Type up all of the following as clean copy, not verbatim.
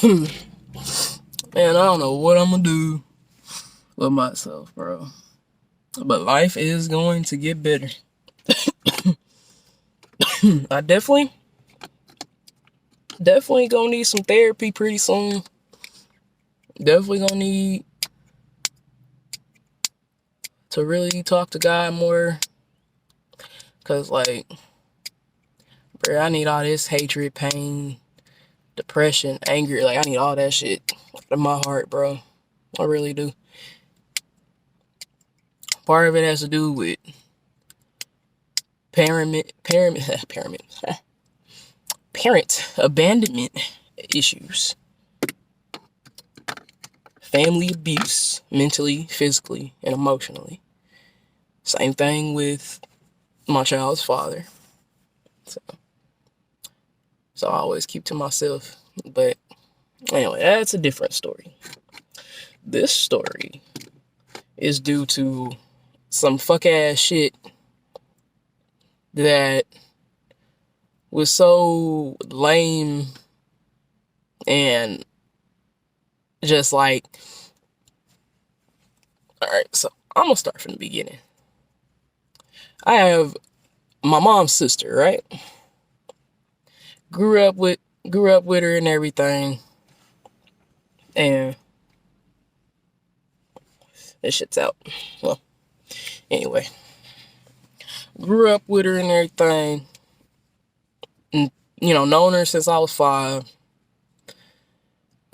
Man, I don't know what I'm gonna do with myself, bro. But life is going to get better. I definitely gonna need some therapy pretty soon. Definitely gonna need to really talk to God more. Cause like, bro, I need all this hatred, pain, depression, anger. Like, I need all that shit in my heart, bro. I really do. Part of it has to do with parent abandonment issues, family abuse, mentally, physically, and emotionally. Same thing with my child's father. So I always keep to myself. But anyway, that's a different story. This story is due to some fuck ass shit that was so lame and just like, alright, so I'm gonna start from the beginning. I have my mom's sister, right? Grew up with her and everything. And this shit's out. Well, anyway. Grew up with her and everything. And, known her since I was 5.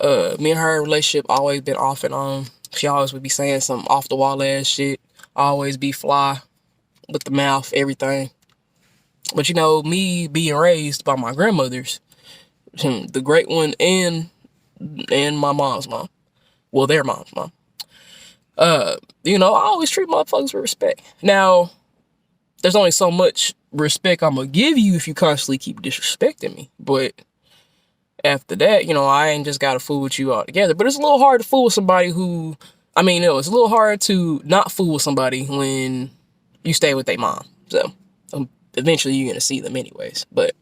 Me and her relationship always been off and on. She always would be saying some off the wall ass shit. Always be fly with the mouth, everything. But me being raised by my grandmothers, the great one and my mom's mom. Well, their mom's mom. I always treat motherfuckers with respect. Now, there's only so much respect I'm gonna give you if you constantly keep disrespecting me. But after that, I ain't just gotta fool with you altogether. But it's a little hard to fool with somebody who, it's a little hard to not fool with somebody when you stay with their mom. So, eventually you're gonna see them anyways. But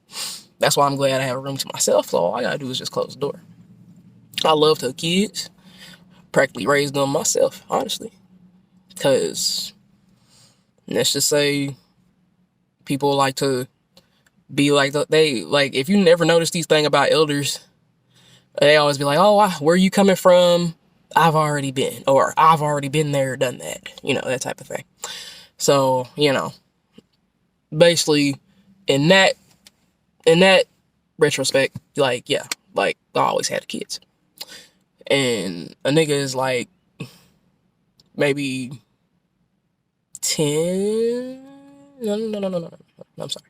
that's why I'm glad I have a room to myself. So all I gotta do is just close the door. I loved her kids. Practically raised them myself, honestly. Because, let's just say, people like to be like, if you never notice these things about elders, they always be like, oh, where are you coming from? I've already been. Or, I've already been there, done that. That type of thing. So, basically, in that retrospect, I always had kids. And a nigga is like, maybe 10. No. I'm sorry.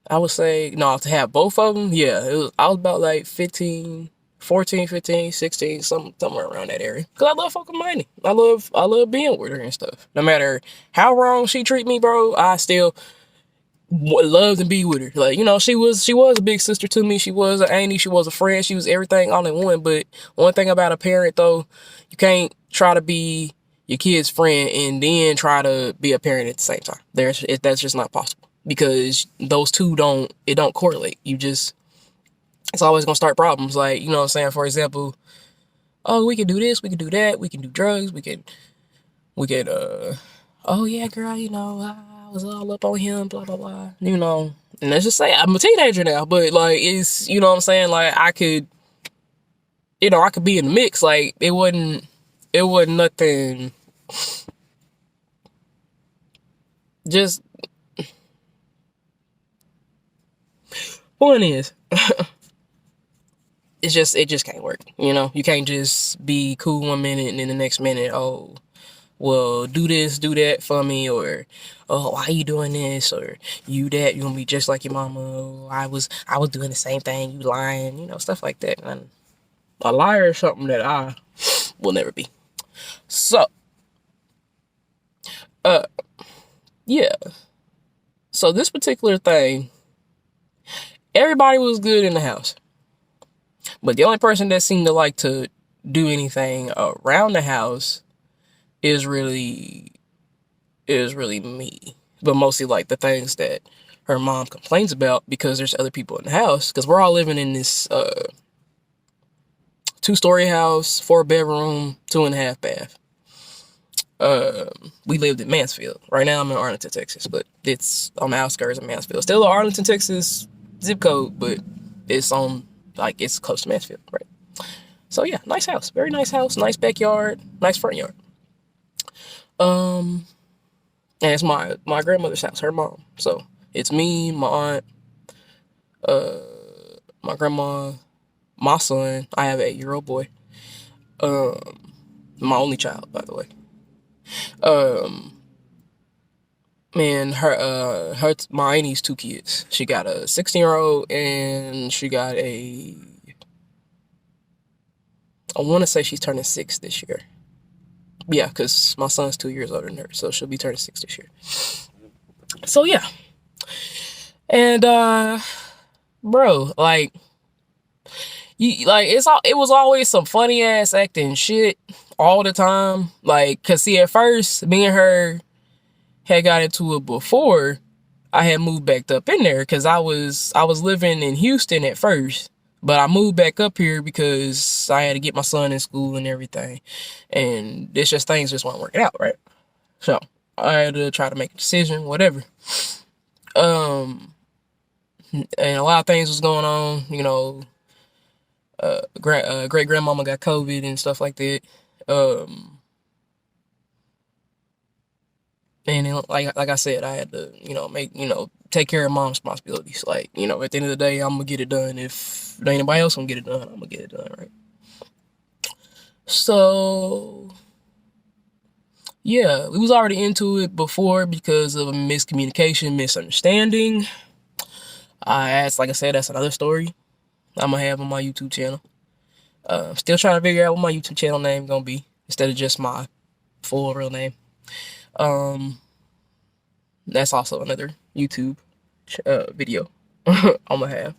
I would say, no, to have both of them, yeah, I was about like 15, 14, 15, 16, somewhere around that area. Cause I love fucking money. I love being with her and stuff. No matter how wrong she treat me, bro, I still love to be with her. Like, she was a big sister to me. She was an auntie. She was a friend. She was everything all in one. But one thing about a parent, though, you can't try to be your kid's friend and then try to be a parent at the same time. That's just not possible, because those two don't correlate. It's always gonna start problems. Like, what I'm saying? For example, oh, we can do this, we can do that, we can do drugs, we could oh yeah, girl, I was all up on him, blah blah blah. And let's just say I'm a teenager now, but like, it's, what I'm saying, like, I could be in the mix. Like, it wasn't nothing. Just point is, it just can't work. You can't just be cool one minute and then the next minute, oh, well, do this, do that for me, or, oh, why are you doing this, or you that, you gonna be just like your mama, oh, I was doing the same thing, you lying, stuff like that. And a liar is something that I will never be. So, yeah. So this particular thing, everybody was good in the house. But the only person that seemed to like to do anything around the house is really me. But mostly like the things that her mom complains about because there's other people in the house. Because we're all living in this 2-story house, 4-bedroom, 2.5 bath. We lived in Mansfield. Right now I'm in Arlington, Texas, but it's on the outskirts of Mansfield. Still a Arlington, Texas zip code, but it's on, like, it's close to Mansfield, right? So yeah, nice house, very nice house, nice backyard, nice front yard. And it's my grandmother's house, her mom. So it's me, my aunt, my grandma, my son. I have an 8-year-old boy. My only child, by the way. And my auntie's 2 kids. She got a 16-year-old and she got I want to say she's turning 6 this year. Yeah, because my son's 2 years older than her, so she'll be turning 6 this year. So yeah. And bro, like, it was always some funny ass acting shit all the time. Like, cause see, at first me and her had got into it before I had moved back up in there, because I was living in Houston at first, but I moved back up here because I had to get my son in school and everything, and it's just things just weren't working out, right? So I had to try to make a decision, whatever. And a lot of things was going on, you know. Great grandmama got COVID and stuff like that. And then, like I said, I had to, take care of mom's responsibilities. Like, at the end of the day, I'm gonna get it done. If anybody else gonna get it done, I'm gonna get it done, right? So yeah, we was already into it before because of a miscommunication, misunderstanding. Like I said, that's another story I'm gonna have on my YouTube channel. Still trying to figure out what my YouTube channel name gonna be instead of just my full real name. That's also another YouTube video I'm gonna have.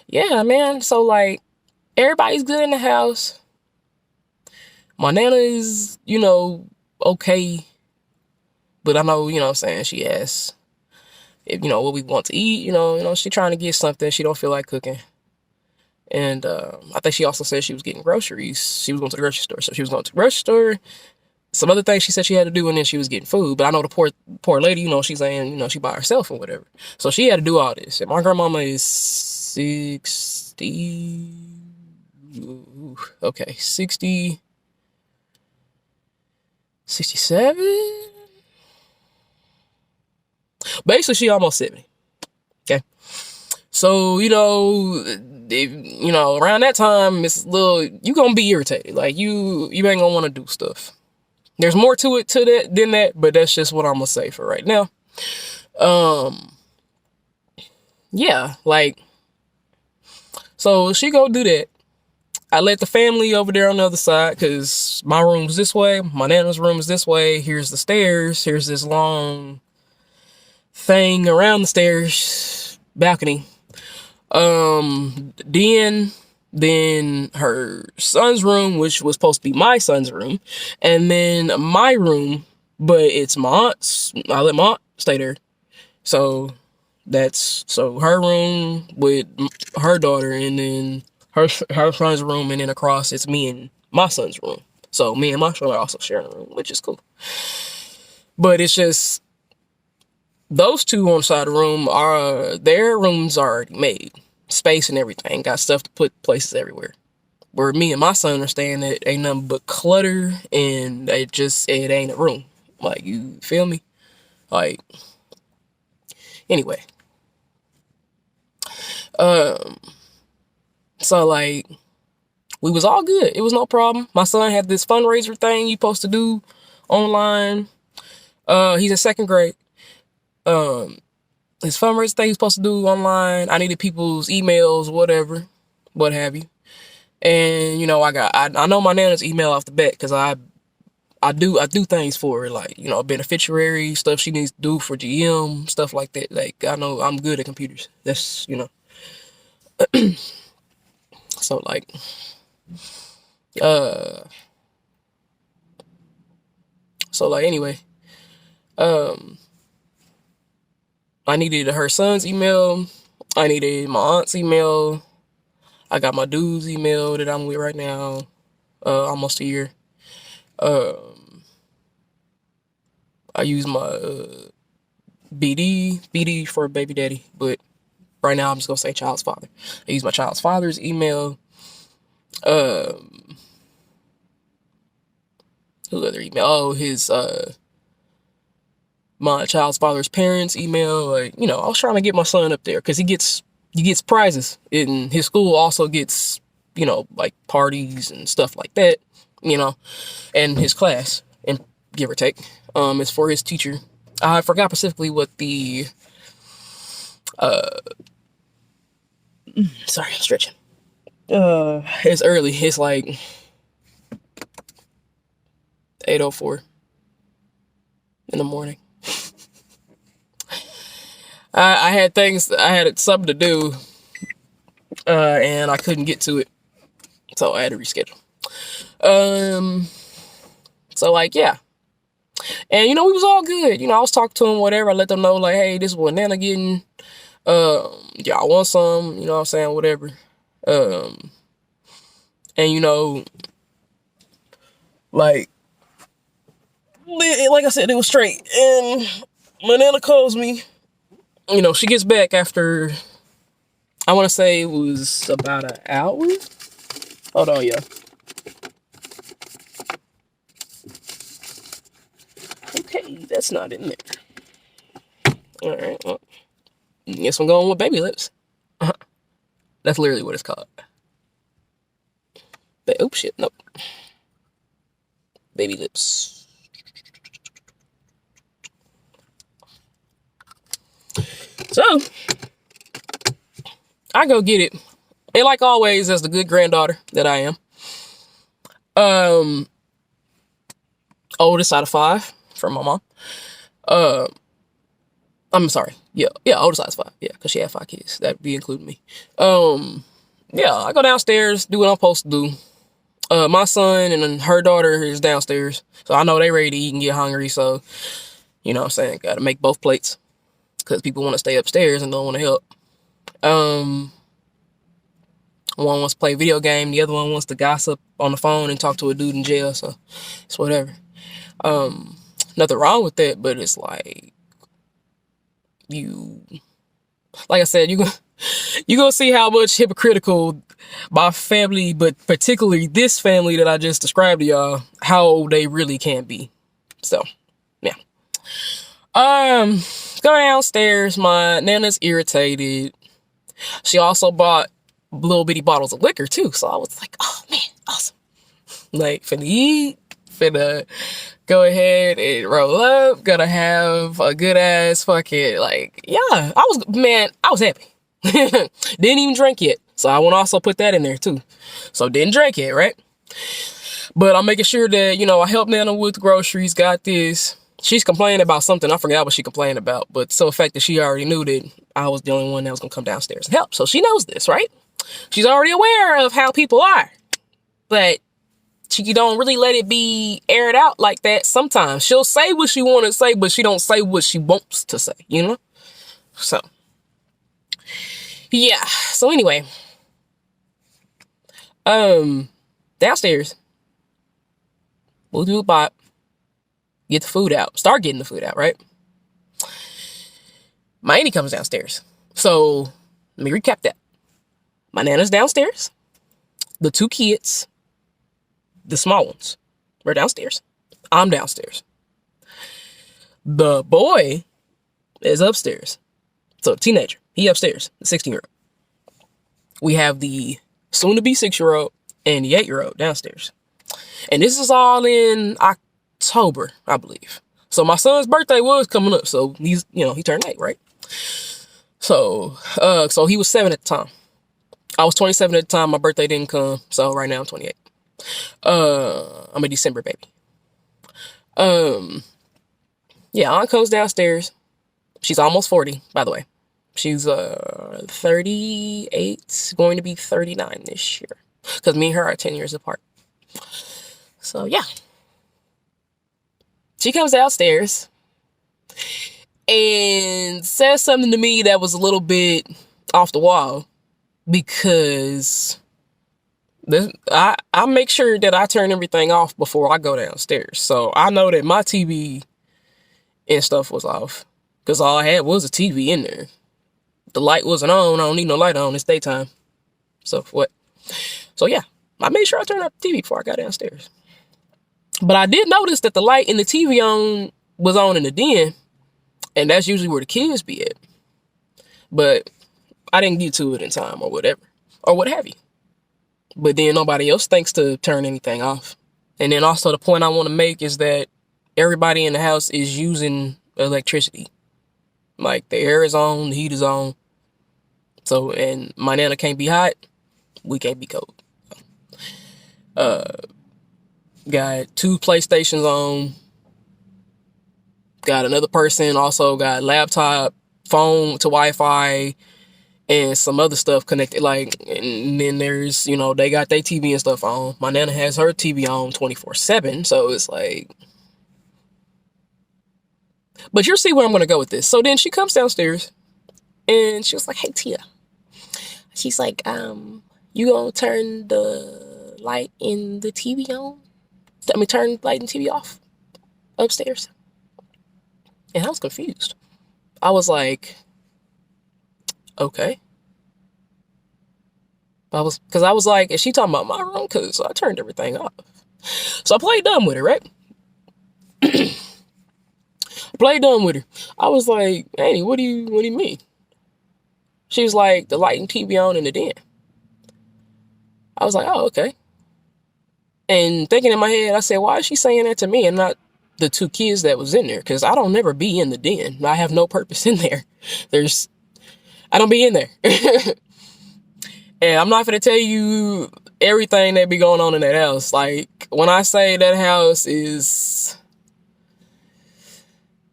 Yeah, man. So, like, everybody's good in the house. My nana is, okay. But I know, what I'm saying, she asks if, what we want to eat, she trying to get something. She don't feel like cooking. And I think she also said she was getting groceries. She was going to the grocery store. So she was going to the grocery store. Some other things she said she had to do, and then she was getting food. But I know the poor lady, she's saying, she by herself or whatever. So she had to do all this. And my grandmama is 60. Okay, 60. 67? Basically, she almost 70. Okay. So, around that time, you gonna be irritated. Like, you ain't gonna want to do stuff. There's more to it than that, but that's just what I'm gonna say for right now. Yeah, like, so she go do that. I let the family over there on the other side, because my room's this way, my nana's room is this way. Here's the stairs. Here's this long thing around the stairs, balcony. Then her son's room, which was supposed to be my son's room, and then my room, but it's my aunt's. I let my aunt stay there. So her room with her daughter, and then her son's room, and then across it's me and my son's room. So me and my son are also sharing a room, which is cool. But it's just those two on the side of the room their rooms are already made. Space and everything. Got stuff to put places everywhere. Where me and my son are staying, it ain't nothing but clutter, and it ain't a room. Like, you feel me? Like, anyway. So, like, we was all good. It was no problem. My son had this fundraiser thing he supposed to do online. He's in 2nd grade. His fundraiser thing he's supposed to do online. I needed people's emails, whatever, what have you. And, I know my nana's email off the bat, because I do things for her, like, beneficiary stuff she needs to do for GM, stuff like that. Like, I know I'm good at computers. That's, so, like, anyway, Um, I needed her son's email. I needed my aunt's email. I got my dude's email that I'm with right now. Almost a year. I use my BD for baby daddy, but right now I'm just gonna say child's father. I use my child's father's email. Who other email? Oh, his my child's father's parents' email. Like, you know, I was trying to get my son up there because he gets prizes, and his school also gets, you know, like parties and stuff like that, you know, and his class, and give or take, is for his teacher. I forgot specifically what the sorry, I'm stretching. It's early. It's like 8:04 in the morning. I had something to do, and I couldn't get to it, so I had to reschedule. So like, yeah. And, you know, we was all good. You know, I was talking to him, whatever. I let them know, like, hey, this is what Nana getting. Y'all want some, you know what I'm saying, whatever. And, you know, like I said, it was straight. And my Nana calls me. You know, she gets back after, I want to say it was about an hour. Hold on, yeah. Okay, that's not in there. All right, well, guess I'm going with baby lips. That's literally what it's called. Oh, shit, nope. Baby lips. So, I go get it. And like always, as the good granddaughter that I am, oldest out of 5 from my mom. I'm sorry. Yeah, oldest out of 5. Yeah, because she had 5 kids. That'd be including me. Yeah, I go downstairs, do what I'm supposed to do. My son and then her daughter is downstairs. So I know they ready to eat and get hungry. So, you know what I'm saying? Got to make both plates. Because people want to stay upstairs and don't want to help. One wants to play video game. The other one wants to gossip on the phone and talk to a dude in jail. So it's whatever. Nothing wrong with that. But it's like, like I said, you gonna see how much hypocritical my family, but particularly this family that I just described to y'all, how they really can be. So, yeah. Go downstairs. My Nana's irritated. She also bought little bitty bottles of liquor too. So I was like, oh man, awesome. Like, finna eat, finna go ahead and roll up, gonna have a good ass fucking, like, yeah, I was happy. Didn't even drink yet. So I want to also put that in there too. So didn't drink yet, right? But I'm making sure that, you know, I help Nana with groceries, got this. She's complaining about something. I forgot what she complained about. But so the fact that she already knew that I was the only one that was going to come downstairs and help. So she knows this, right? She's already aware of how people are. But she don't really let it be aired out like that sometimes. She'll say what she want to say, but she don't say what she wants to say, you know? So, yeah. So anyway, downstairs, we'll do a bop, get the food out, start getting the food out, right? My auntie comes downstairs. So let me recap that. My Nana's downstairs. The 2 kids, the small ones, were downstairs. I'm downstairs. The boy is upstairs. So teenager, he upstairs, the 16-year-old. We have the soon-to-be 6-year-old and the 8-year-old downstairs. And this is all in October, I believe. So my son's birthday was coming up. So he turned 8, right? So he was 7 at the time. I was 27 at the time. My birthday didn't come. So right now I'm 28. I'm a December baby. Yeah, aunt comes downstairs. She's almost 40, by the way. She's 38, going to be 39 this year. Because me and her are 10 years apart. So, yeah. She comes downstairs. and said something to me that was a little bit off the wall, because I make sure that I turn everything off before I go downstairs. So I know that my TV and stuff was off, because all I had was a TV in there. The light wasn't on. I don't need no light on. It's daytime. So what? So yeah, I made sure I turned up the TV before I got downstairs. But I did notice that the light in the TV was on in the den, and that's usually where the kids be at. But I didn't get to it in time, or whatever, or what have you. But then nobody else thinks to turn anything off. And then also the point I want to make is that everybody in the house is using electricity. Like, the air is on, the heat is on. So, and my nana can't be hot, we can't be cold. Got 2 PlayStations on. Got another person also got laptop, phone to Wi-Fi, and some other stuff connected. Like, and then there's, they got their TV and stuff on. My nana has her TV on 24/7. So it's like, but you'll see where I'm going to go with this. So then she comes downstairs and she was like, "Hey, Tia." She's like, "You gonna turn the light in the TV on? Turn the light in the TV off upstairs?" And I was confused. I was like, okay. Because I was like, is she talking about my room? Because I turned everything off. So I played dumb with her, right? Played dumb with her. I was like, "Annie, what do you mean?" She was like, "The light and TV on in the den." I was like, "Oh, okay." And thinking in my head, I said, why is she saying that to me and not the 2 kids that was in there? Because I don't never be in the den. I have no purpose in there. I don't be in there. And I'm not going to tell you everything that be going on in that house. Like, when I say that house is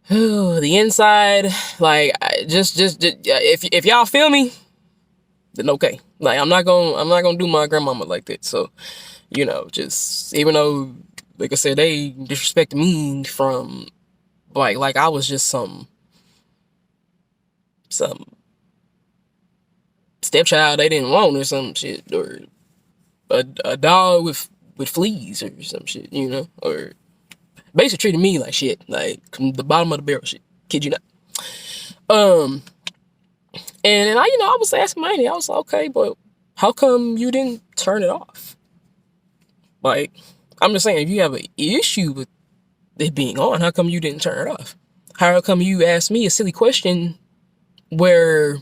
the inside, like, just if y'all feel me, then okay. Like, I'm not gonna do my grandmama like that. So, just, even though, like I said, they disrespected me from, like I was just some stepchild they didn't want, or some shit, or a dog with fleas or some shit, or basically treated me like shit, like the bottom of the barrel shit. Kid you not. And then I was asking my auntie, I was like, okay, but how come you didn't turn it off? Like, I'm just saying, if you have an issue with it being on, how come you didn't turn it off? How come you asked me a silly question where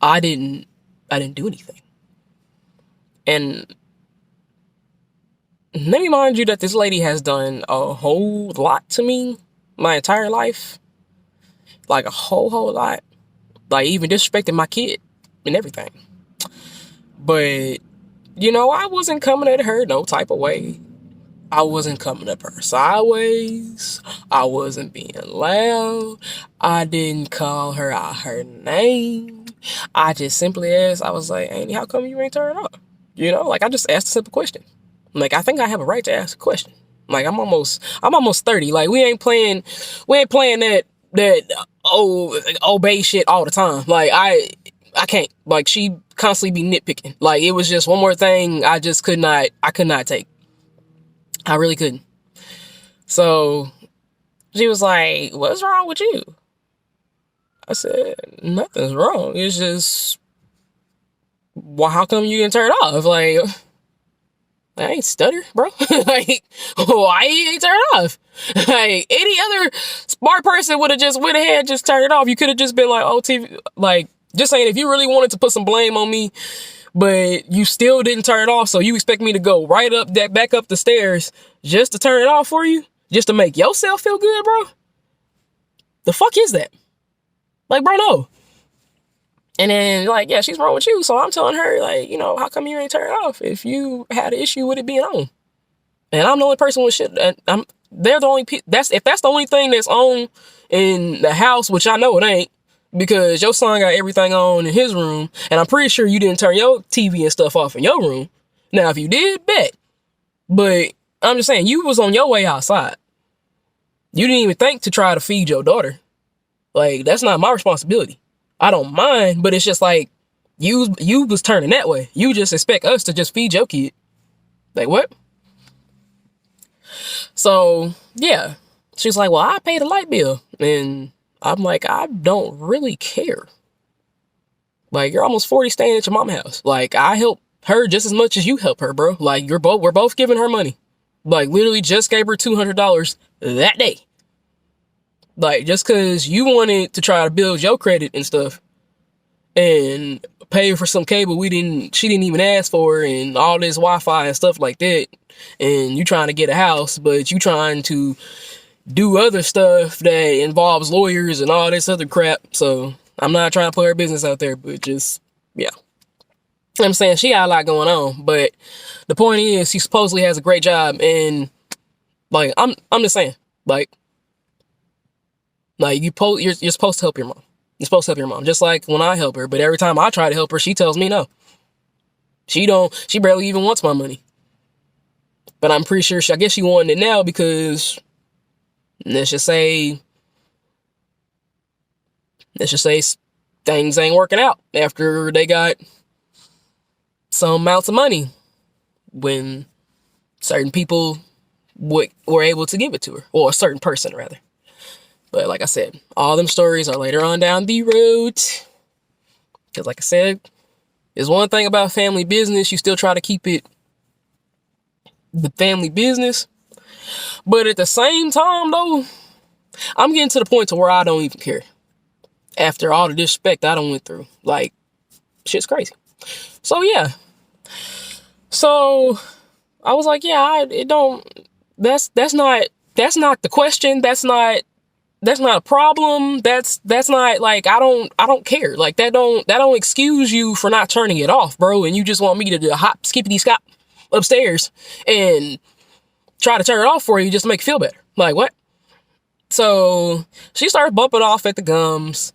I didn't do anything? And let me remind you that this lady has done a whole lot to me my entire life. Like, a whole lot. Like, even disrespecting my kid and everything. But, I wasn't coming at her no type of way. I wasn't coming up her sideways. I wasn't being loud. I didn't call her out her name. I just simply asked, I was like, "Annie, how come you ain't turn it off?" Like, I just asked a simple question. Like, I think I have a right to ask a question. Like, I'm almost 30. Like, we ain't playing that obey shit all the time. Like, I can't. Like, she constantly be nitpicking. Like, it was just one more thing I could not take. I really couldn't. So she was like, "What's wrong with you?" I said, "Nothing's wrong. It's just, well, how come you didn't turn it off?" Like, I ain't stutter, bro. Like, why you ain't turn it off? Like, any other smart person would have just went ahead, just turned it off. You could have just been like, "Oh, TV," like, just saying, if you really wanted to put some blame on me, but you still didn't turn it off, so you expect me to go back up the stairs just to turn it off for you? Just to make yourself feel good, bro? The fuck is that? Like, bro, no. And then, like, yeah, she's wrong with you, so I'm telling her, like, how come you ain't turn it off if you had an issue with it being on? And I'm the only person with shit. They're the only if that's the only thing that's on in the house, which I know it ain't, because your son got everything on in his room, and I'm pretty sure you didn't turn your TV and stuff off in your room. Now, if you did, bet. But I'm just saying, you was on your way outside. You didn't even think to try to feed your daughter. Like, that's not my responsibility. I don't mind, but it's just like, you was turning that way. You just expect us to just feed your kid. Like, what? So, yeah. She's like, well, I paid a light bill. And I'm like, I don't really care. Like, you're almost 40 staying at your mom's house. Like, I help her just as much as you help her, bro. Like, we're both giving her money. Like, literally just gave her $200 that day. Like, just because you wanted to try to build your credit and stuff and pay for some cable she didn't even ask for, and all this Wi-Fi and stuff like that, and you trying to get a house, but you trying to do other stuff that involves lawyers and all this other crap. So I'm not trying to put her business out there, but just, yeah. I'm saying she got a lot going on, but the point is she supposedly has a great job, and like, I'm just saying, like you're supposed to help your mom. You're supposed to help your mom, just like when I help her. But every time I try to help her, she tells me no. She barely even wants my money. But I'm pretty sure I guess she wanted it now because let's just say things ain't working out after they got some amounts of money when certain people were able to give it to her, or a certain person rather. But like I said, all them stories are later on down the road. Because like I said, there's one thing about family business. You still try to keep it the family business. But at the same time, though, I'm getting to the point to where I don't even care. After all the disrespect I done went through. Like, shit's crazy. So, yeah. So, I was like, yeah, that's not the question. That's not a problem. That's not, like, I don't care. Like, that don't excuse you for not turning it off, bro. And you just want me to hop, skippity scop upstairs and try to turn it off for you just to make you feel better. Like, what? So she starts bumping off at the gums,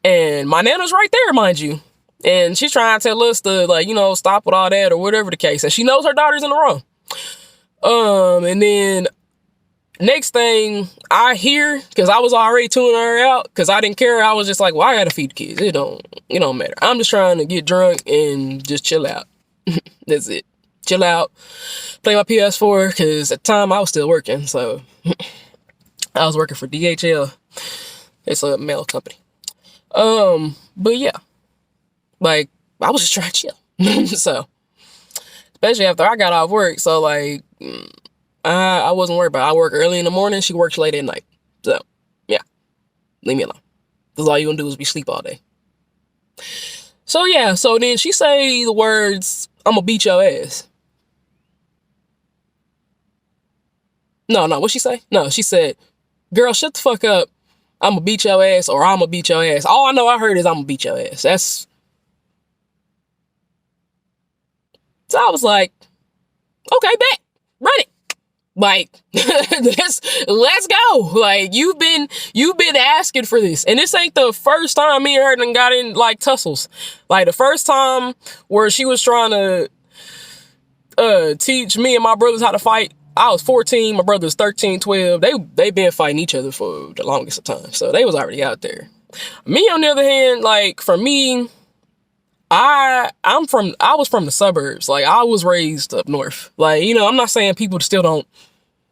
and my nana's right there, mind you. And she's trying to tell us to, like, stop with all that or whatever the case. And she knows her daughter's in the wrong. And then next thing I hear, because I was already tuning her out, because I didn't care. I was just like, well, I gotta feed the kids. It don't matter. I'm just trying to get drunk and just chill out. That's it. Chill out. Play my PS4, because at the time I was still working. So I was working for DHL. It's a mail company. But yeah. Like, I was just trying to chill. So, especially after I got off work. So, like, I wasn't worried about it. I work early in the morning. She works late at night. So, yeah. Leave me alone. Because all you gonna do is be sleep all day. So, yeah. So, then she say the words, I'm gonna beat your ass. No. What'd she say? No, she said, girl, shut the fuck up. I'm gonna beat your ass, or I'm gonna beat your ass. All I know I heard is I'm gonna beat your ass. So I was like, okay, bet, run it. Like, let's go. Like, you've been asking for this. And this ain't the first time me and her done got in, like, tussles. Like, the first time where she was trying to teach me and my brothers how to fight, I was 14, my brother's 13, 12. They been fighting each other for the longest of time. So they was already out there. Me, on the other hand, like, for me, I was from the suburbs. Like, I was raised up north. Like, I'm not saying people still don't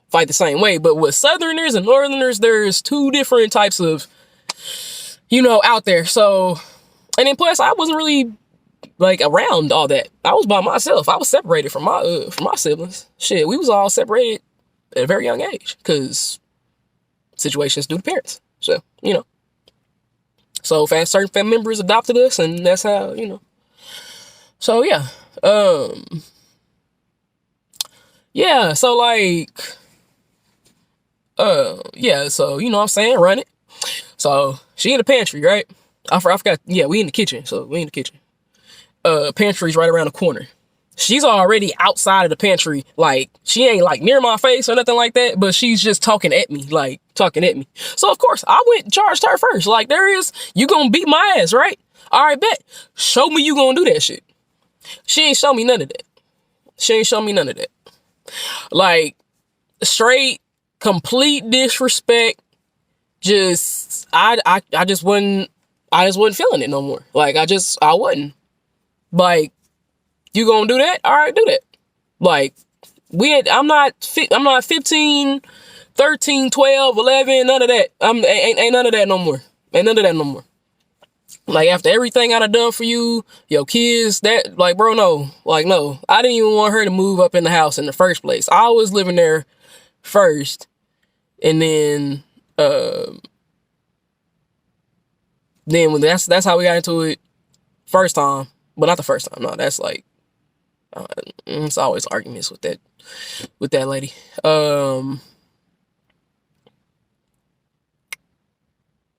fight the same way, but with Southerners and Northerners, there's two different types of, out there. So, and then plus, I wasn't really, like, around all that. I was by myself. I was separated from my siblings. Shit, we was all separated at a very young age because situations due to parents. So, so certain family members adopted us, and that's how, So, yeah. Yeah, so, like, yeah, so, what I'm saying, run it. So, she in the pantry, right? I forgot, yeah, we in the kitchen, so we in the kitchen. Pantry's right around the corner. She's already outside of the pantry, like, she ain't, like, near my face or nothing like that, but she's just talking at me. So, of course, I went and charged her first. Like, you gonna beat my ass, right? All right, bet. Show me you gonna do that shit. She ain't show me none of that. Like, straight, complete disrespect. just I just wasn't feeling it no more. Like I wasn't. Like, you gonna do that? All right, do that. Like, I'm not 15, 13, 12, 11, none of that. Ain't none of that no more. Ain't none of that no more. Like, after everything I done for you, your kids, that, like, bro, no. Like, no. I didn't even want her to move up in the house in the first place. I was living there first, and then when that's how we got into it first time. But not the first time. No, that's like, it's always arguments with that lady.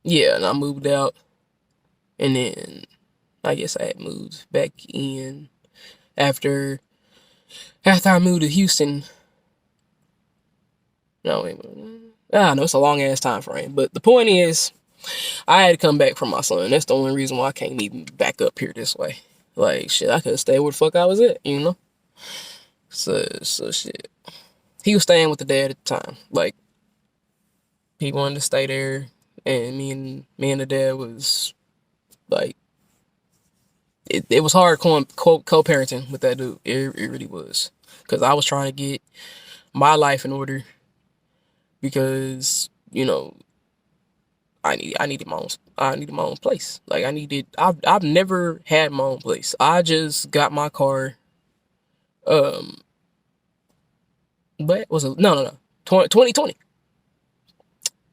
Yeah, and I moved out, and then I guess I had moved back in after I moved to Houston. No, it's a long ass time frame. But the point is, I had to come back from my son. That's the only reason why I can't even back up here this way. Like, shit, I could have stayed where the fuck I was at, you know? So shit. He was staying with the dad at the time. Like, he wanted to stay there, and me and the dad was, like, it was hard co-parenting with that dude. It really was. Because I was trying to get my life in order because, you know, I needed my own place. Like, I've never had my own place. I just got my car. But was it? No. 2020.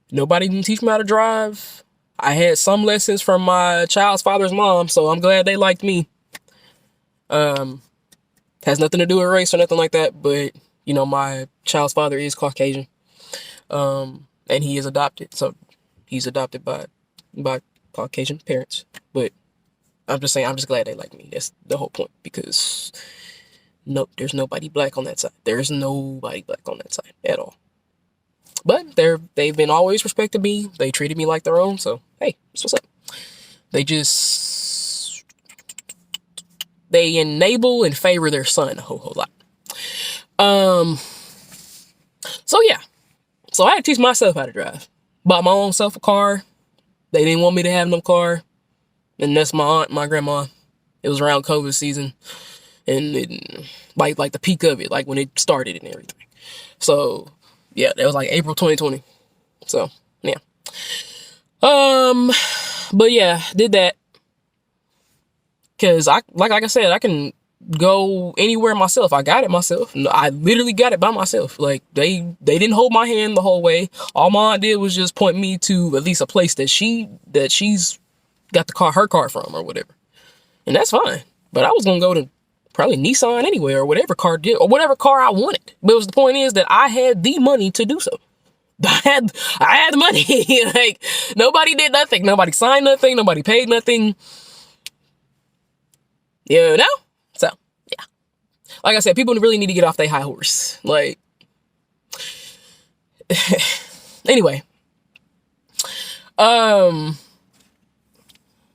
Nobody didn't teach me how to drive. I had some lessons from my child's father's mom, so I'm glad they liked me. Has nothing to do with race or nothing like that, but, you know, my child's father is Caucasian. And he is adopted, so he's adopted by Caucasian parents. But I'm just saying, I'm just glad they like me. That's the whole point, because no, there's nobody black on that side. There's nobody black on that side at all. But they've been always respected me. They treated me like their own. So hey, that's what's up. They enable and favor their son a whole lot. So yeah. So I had to teach myself how to drive. Bought my own self a car. They didn't want me to have no car. And that's my aunt, my grandma. It was around COVID season. And it, like the peak of it, like when it started and everything. So yeah, that was like April 2020. So yeah. But yeah, did that. Cause like I said, I can go anywhere myself. I got it myself. I literally got it by myself. Like they didn't hold my hand the whole way. All my aunt did was just point me to at least a place that she's got her car from or whatever. And that's fine. But I was gonna go to probably Nissan anyway, or whatever car I wanted. But the point is that I had the money to do so. I had the money. Like, nobody did nothing. Nobody signed nothing. Nobody paid nothing. You know? So, yeah. Like I said, people really need to get off their high horse. Like, anyway.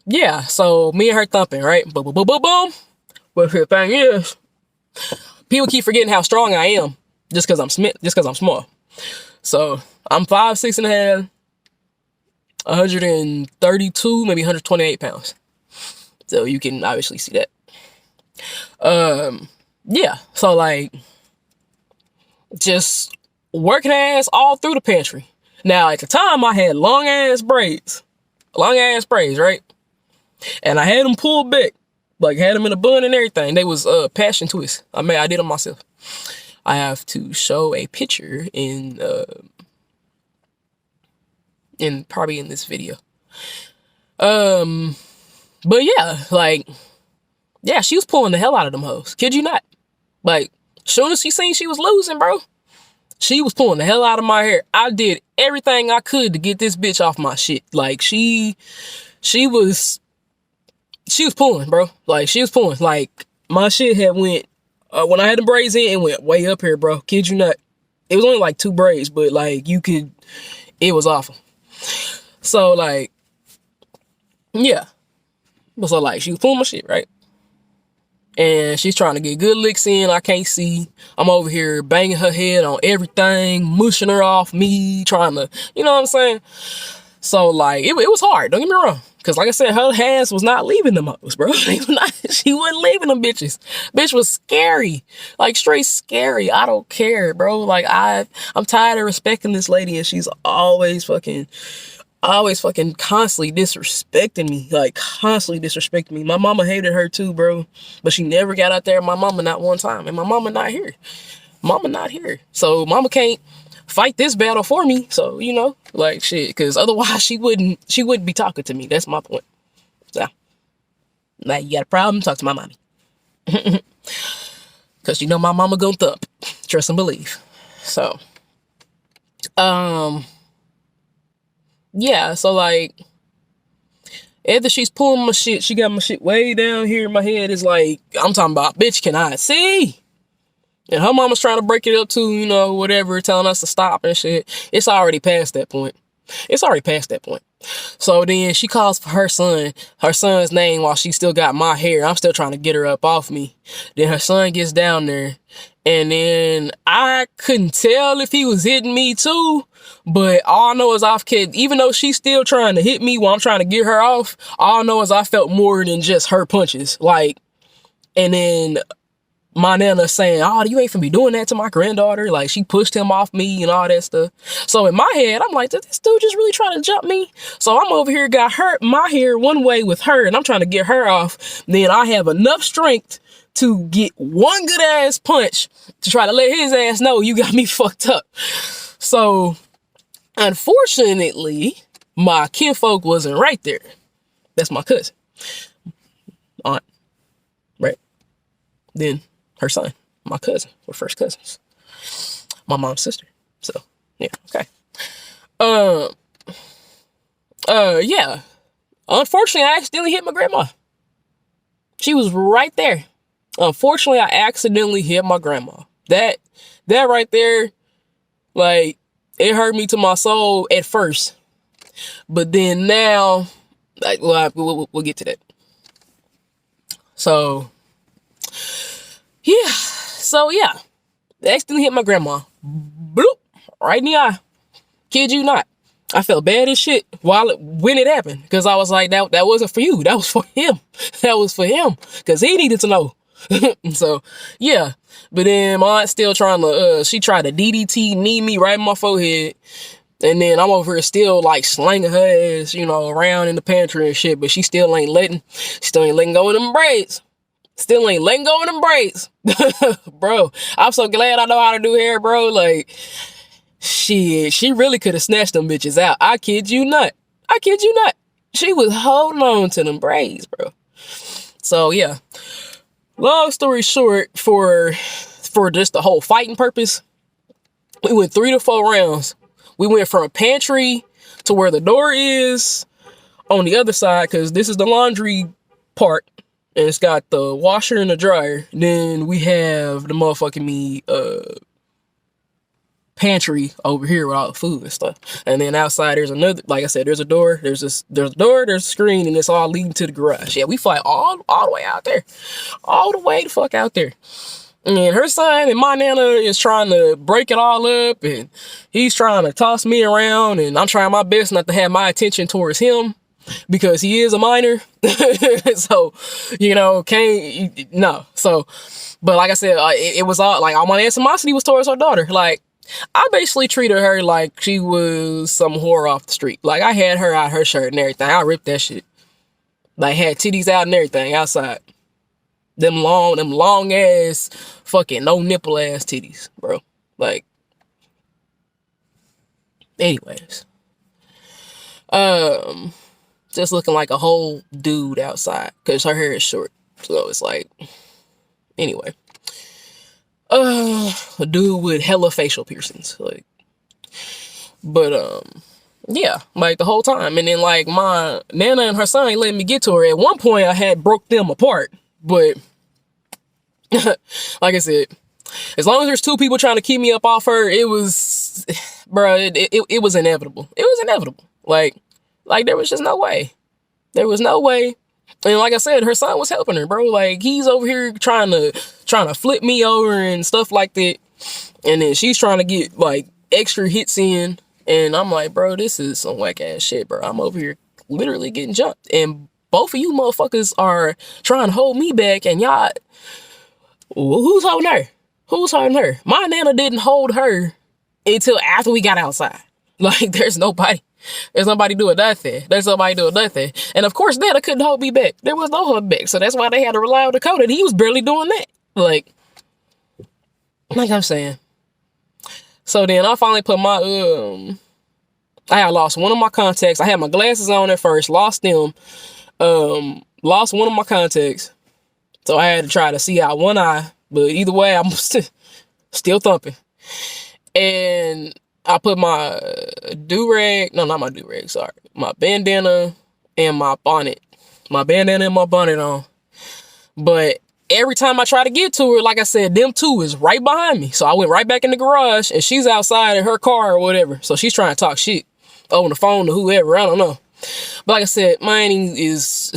Yeah, so me and her thumping, right? Boom, boom, boom, boom, boom. But the thing is, people keep forgetting how strong I am just because I'm small. So I'm 5'6.5", 132, maybe 128 pounds. So you can obviously see that. Yeah. So like, just working ass all through the pantry. Now at the time I had long ass braids, right? And I had them pulled back. Like, had them in a bun and everything. They was passion twists. I did them myself. I have to show a picture in probably in this video. But yeah, like, yeah, she was pulling the hell out of them hoes. Kid you not. Like, soon as she seen she was losing, bro, she was pulling the hell out of my hair. I did everything I could to get this bitch off my shit. Like, she was pulling, bro. Like, she was pulling. Like, my shit had went, when I had the braids in, it went way up here, bro. Kid you not. It was only like 2 braids, but like, it was awful. So like, yeah. So like, she was pulling my shit, right? And she's trying to get good licks in. I can't see. I'm over here banging her head on everything, mushing her off me, trying to, you know what I'm saying? So, like, it was hard. Don't get me wrong. Because, like I said, her hands was not leaving them hoes, bro. She wasn't leaving them bitches. Bitch was scary. Like, straight scary. I don't care, bro. Like, I'm tired of respecting this lady, and she's always fucking constantly disrespecting me. Like, constantly disrespecting me. My mama hated her too, bro. But she never got out there. My mama not one time. And my mama not here. Mama not here. So, mama can't fight this battle for me. So, you know, like, shit. Because otherwise, she wouldn't be talking to me. That's my point. So, now you got a problem? Talk to my mommy. Because you know my mama gonna thump. Trust and believe. So, yeah, so, like, after she's pulling my shit, she got my shit way down here in my head. It's like, I'm talking about, bitch, can I see? And her mama's trying to break it up too, you know, whatever, telling us to stop and shit. It's already past that point. It's already past that point. So then she calls for her son's name while she still got my hair. I'm still trying to get her up off me. Then her son gets down there. And then I couldn't tell if he was hitting me too. But all I know is even though she's still trying to hit me while I'm trying to get her off, all I know is I felt more than just her punches. Like, and then my nana saying, oh, you ain't finna be doing that to my granddaughter. Like, she pushed him off me and all that stuff. So in my head, I'm like, did this dude just really try to jump me? So I'm over here, got my hair one way with her, and I'm trying to get her off. Then I have enough strength to get one good ass punch to try to let his ass know you got me fucked up. So, unfortunately, my kinfolk wasn't right there. That's my cousin. Aunt. Right? Then her son, my cousin. We're first cousins. My mom's sister. So, yeah, okay. Yeah. Unfortunately, I accidentally hit my grandma. She was right there. Unfortunately, I accidentally hit my grandma. That right there, like, it hurt me to my soul at first. But then now, like, we'll get to that. So, yeah. So, yeah. I accidentally hit my grandma. Bloop. Right in the eye. Kid you not. I felt bad as shit when it happened. Because I was like, that wasn't for you. That was for him. That was for him. Because he needed to know. So, yeah. But then my aunt still trying to, she tried to DDT knee me right in my forehead. And then I'm over here still like slanging her ass, you know, around in the pantry and shit. But she still ain't letting go of them braids. Still ain't letting go of them braids. Bro, I'm so glad I know how to do hair, bro. Like, shit, she really could have snatched them bitches out. I kid you not. I kid you not. She was holding on to them braids, bro. So, yeah. Long story short, for just the whole fighting purpose, we went 3 to 4 rounds. We went from a pantry to where the door is on the other side, because this is the laundry part, and it's got the washer and the dryer. Then we have the motherfucking pantry over here with all the food and stuff. And then outside there's another, like I said, there's a door, there's a door, there's a screen, and it's all leading to the garage. Yeah, we fight all the way out there. All the way the fuck out there. And her son and my nana is trying to break it all up, and he's trying to toss me around, and I'm trying my best not to have my attention towards him because he is a minor. So, you know, no. So, but like I said, it was all like all my animosity was towards her daughter. Like, I basically treated her like she was some whore off the street. Like, I had her out her shirt and everything. I ripped that shit. Like, had titties out and everything outside. Them long ass fucking no nipple ass titties, bro. Like, anyways. Just looking like a whole dude outside because her hair is short. So it's like, anyway. A dude with hella facial piercings. Like, but, yeah, like the whole time. And then like my nana and her son ain't letting me get to her. At one point I had broke them apart. But, like I said, as long as there's 2 people trying to keep me up off her, it was, bro, it was inevitable. It was inevitable. Like there was just no way. There was no way. And like I said, her son was helping her, bro. Like, he's over here trying to flip me over and stuff like that. And then she's trying to get like extra hits in. And I'm like, bro, this is some whack ass shit, bro. I'm over here literally getting jumped. And both of you motherfuckers are trying to hold me back. And y'all, who's holding her? Who's holding her? My nana didn't hold her until after we got outside. Like, there's nobody doing nothing. There's nobody doing nothing. And of course, Nana couldn't hold me back. There was no hold back. So that's why they had to rely on Dakota. And he was barely doing that. Like I'm saying. So then I finally put my, I had lost one of my contacts. I had my glasses on at first, lost them, lost one of my contacts. So I had to try to see out one eye, but either way, I'm still thumping. And I put my do-rag, no, not my do-rag, sorry, my bandana and my bonnet. My bandana and my bonnet on. But every time I try to get to her, like I said, them two is right behind me. So I went right back in the garage and she's outside in her car or whatever. So she's trying to talk shit on the phone to whoever, I don't know. But like I said,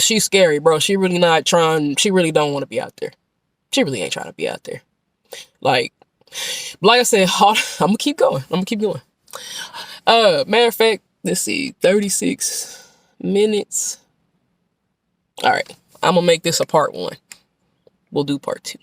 she's scary, bro. She really not trying, she really don't want to be out there. She really ain't trying to be out there. Like I said, I'm gonna keep going. Matter of fact, let's see, 36 minutes. All right, I'm gonna make this a part 1. We'll do part 2.